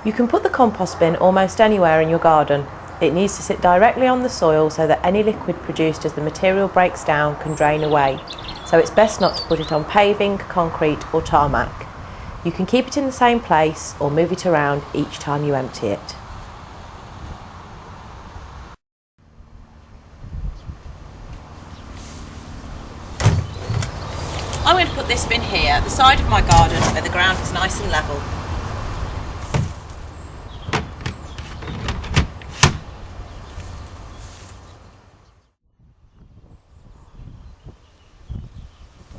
You can put the compost bin almost anywhere in your garden. It needs to sit directly on the soil so that any liquid produced as the material breaks down can drain away. So it's best not to put it on paving, concrete or tarmac. You can keep it in the same place or move it around each time you empty it. I'm going to put this bin here at the side of my garden where the ground is nice and level.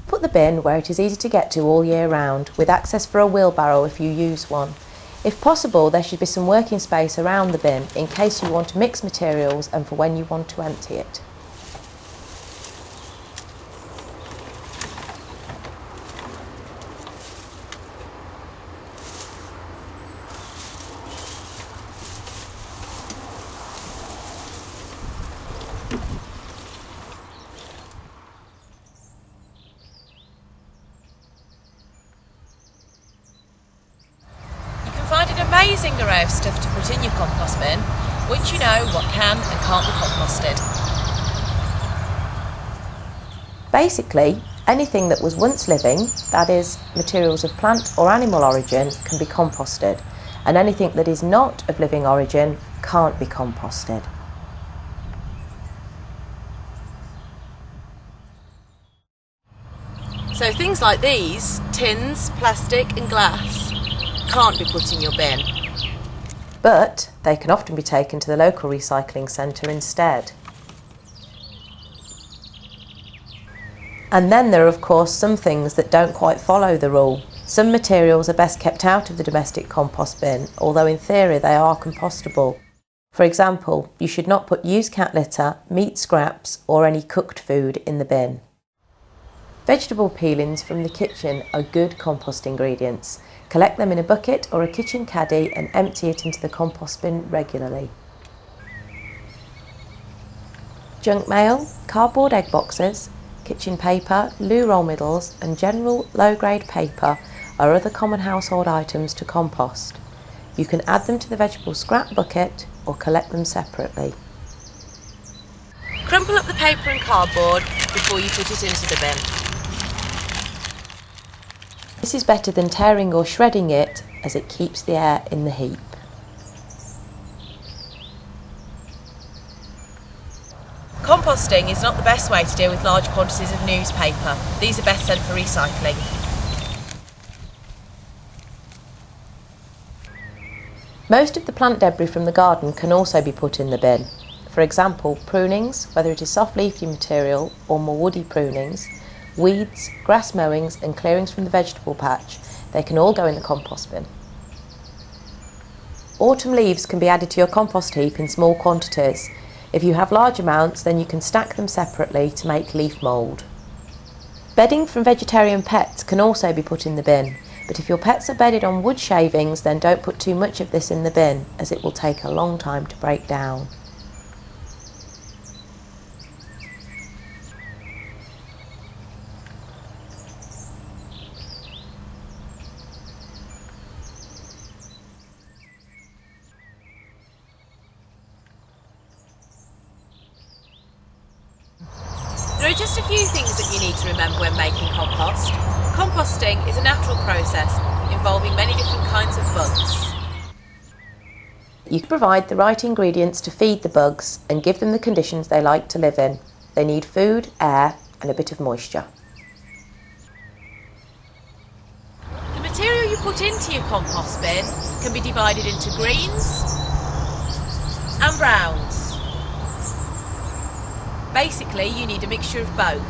Put the bin where it is easy to get to all year round, with access for a wheelbarrow if you use one. If possible, there should be some working space around the bin in case you want to mix materials and for when you want to empty it. Find an amazing array of stuff to put in your compost bin once you know what can and can't be composted. Basically, anything that was once living, that is, materials of plant or animal origin, can be composted, and anything that is not of living origin can't be composted. So things like these, tins, plastic and glass, can't be put in your bin. But they can often be taken to the local recycling centre instead. And then there are of course some things that don't quite follow the rule. Some materials are best kept out of the domestic compost bin, although in theory they are compostable. For example, you should not put used cat litter, meat scraps or any cooked food in the bin. Vegetable peelings from the kitchen are good compost ingredients. Collect them in a bucket or a kitchen caddy and empty it into the compost bin regularly. Junk mail, cardboard egg boxes, kitchen paper, loo roll middles and general low-grade paper are other common household items to compost. You can add them to the vegetable scrap bucket or collect them separately. Crumple up the paper and cardboard before you put it into the bin. This is better than tearing or shredding it, as it keeps the air in the heap. Composting is not the best way to deal with large quantities of newspaper. These are best sent for recycling. Most of the plant debris from the garden can also be put in the bin. For example, prunings, whether it is soft leafy material or more woody prunings, weeds, grass mowings and clearings from the vegetable patch, they can all go in the compost bin. Autumn leaves can be added to your compost heap in small quantities. If you have large amounts, then you can stack them separately to make leaf mould. Bedding from vegetarian pets can also be put in the bin, but if your pets are bedded on wood shavings, then don't put too much of this in the bin, as it will take a long time to break down. There are just a few things that you need to remember when making compost. Composting is a natural process involving many different kinds of bugs. You can provide the right ingredients to feed the bugs and give them the conditions they like to live in. They need food, air and a bit of moisture. The material you put into your compost bin can be divided into greens and browns. Basically, you need a mixture of both.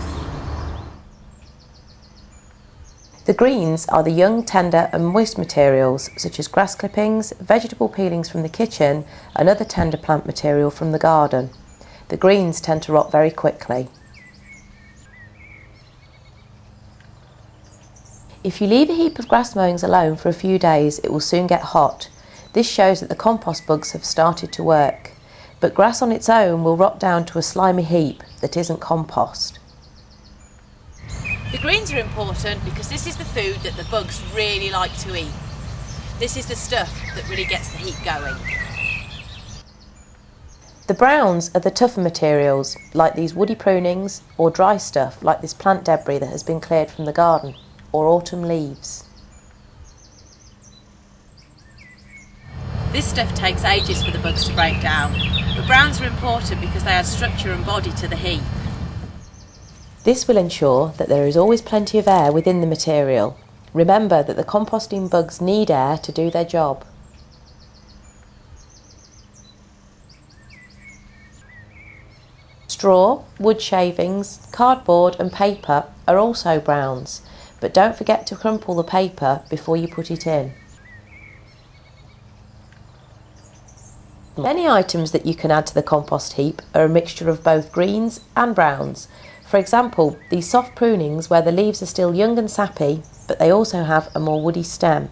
The greens are the young, tender and moist materials such as grass clippings, vegetable peelings from the kitchen and other tender plant material from the garden. The greens tend to rot very quickly. If you leave a heap of grass mowings alone for a few days, it will soon get hot. This shows that the compost bugs have started to work. But grass on its own will rot down to a slimy heap that isn't compost. The greens are important because this is the food that the bugs really like to eat. This is the stuff that really gets the heat going. The browns are the tougher materials, like these woody prunings, or dry stuff like this plant debris that has been cleared from the garden, or autumn leaves. This stuff takes ages for the bugs to break down, but browns are important because they add structure and body to the heap. This will ensure that there is always plenty of air within the material. Remember that the composting bugs need air to do their job. Straw, wood shavings, cardboard and paper are also browns, but don't forget to crumple the paper before you put it in. Many items that you can add to the compost heap are a mixture of both greens and browns. For example, these soft prunings where the leaves are still young and sappy, but they also have a more woody stem.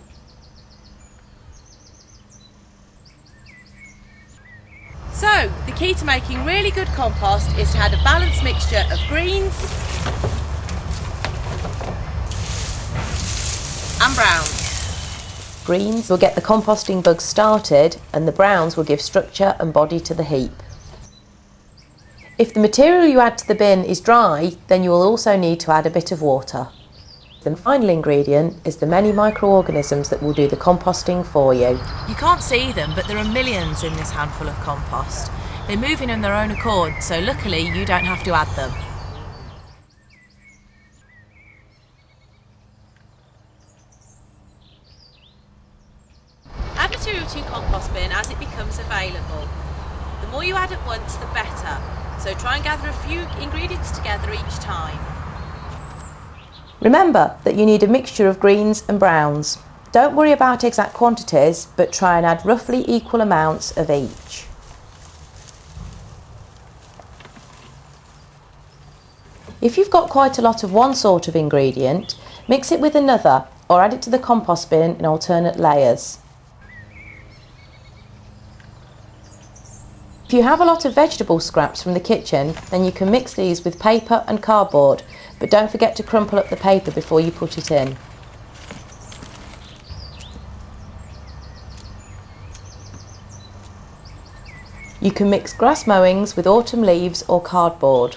So, the key to making really good compost is to add a balanced mixture of greens and browns. Greens will get the composting bugs started and the browns will give structure and body to the heap. If the material you add to the bin is dry, then you will also need to add a bit of water. The final ingredient is the many microorganisms that will do the composting for you. You can't see them, but there are millions in this handful of compost. They move in on their own accord, so luckily you don't have to add them. Add material to your compost bin as it becomes available. The more you add at once, the better. So try and gather a few ingredients together each time. Remember that you need a mixture of greens and browns. Don't worry about exact quantities, but try and add roughly equal amounts of each. If you've got quite a lot of one sort of ingredient, mix it with another or add it to the compost bin in alternate layers. If you have a lot of vegetable scraps from the kitchen, then you can mix these with paper and cardboard, but don't forget to crumple up the paper before you put it in. You can mix grass mowings with autumn leaves or cardboard.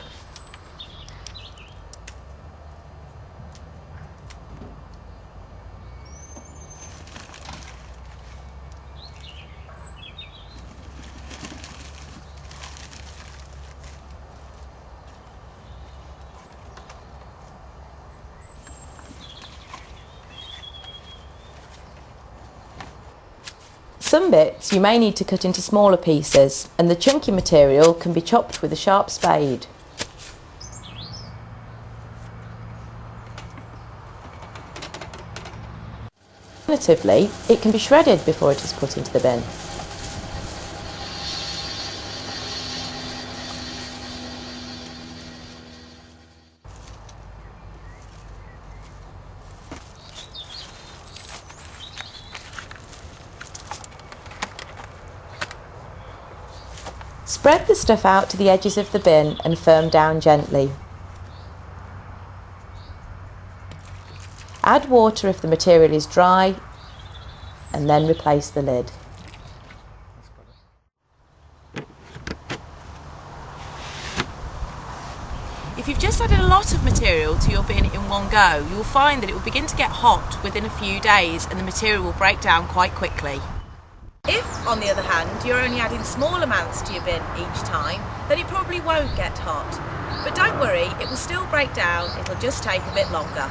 Some bits you may need to cut into smaller pieces, and the chunky material can be chopped with a sharp spade. Alternatively, it can be shredded before it is put into the bin. Spread the stuff out to the edges of the bin and firm down gently. Add water if the material is dry and then replace the lid. If you've just added a lot of material to your bin in one go, you will find that it will begin to get hot within a few days and the material will break down quite quickly. If, on the other hand, you're only adding small amounts to your bin each time, then it probably won't get hot. But don't worry, it will still break down, it'll just take a bit longer.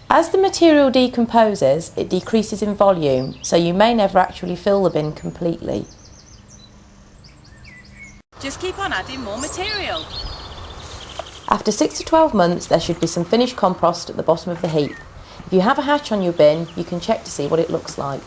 As the material decomposes, it decreases in volume, so you may never actually fill the bin completely. Just keep on adding more material. After 6 to 12 months, there should be some finished compost at the bottom of the heap. If you have a hatch on your bin, you can check to see what it looks like.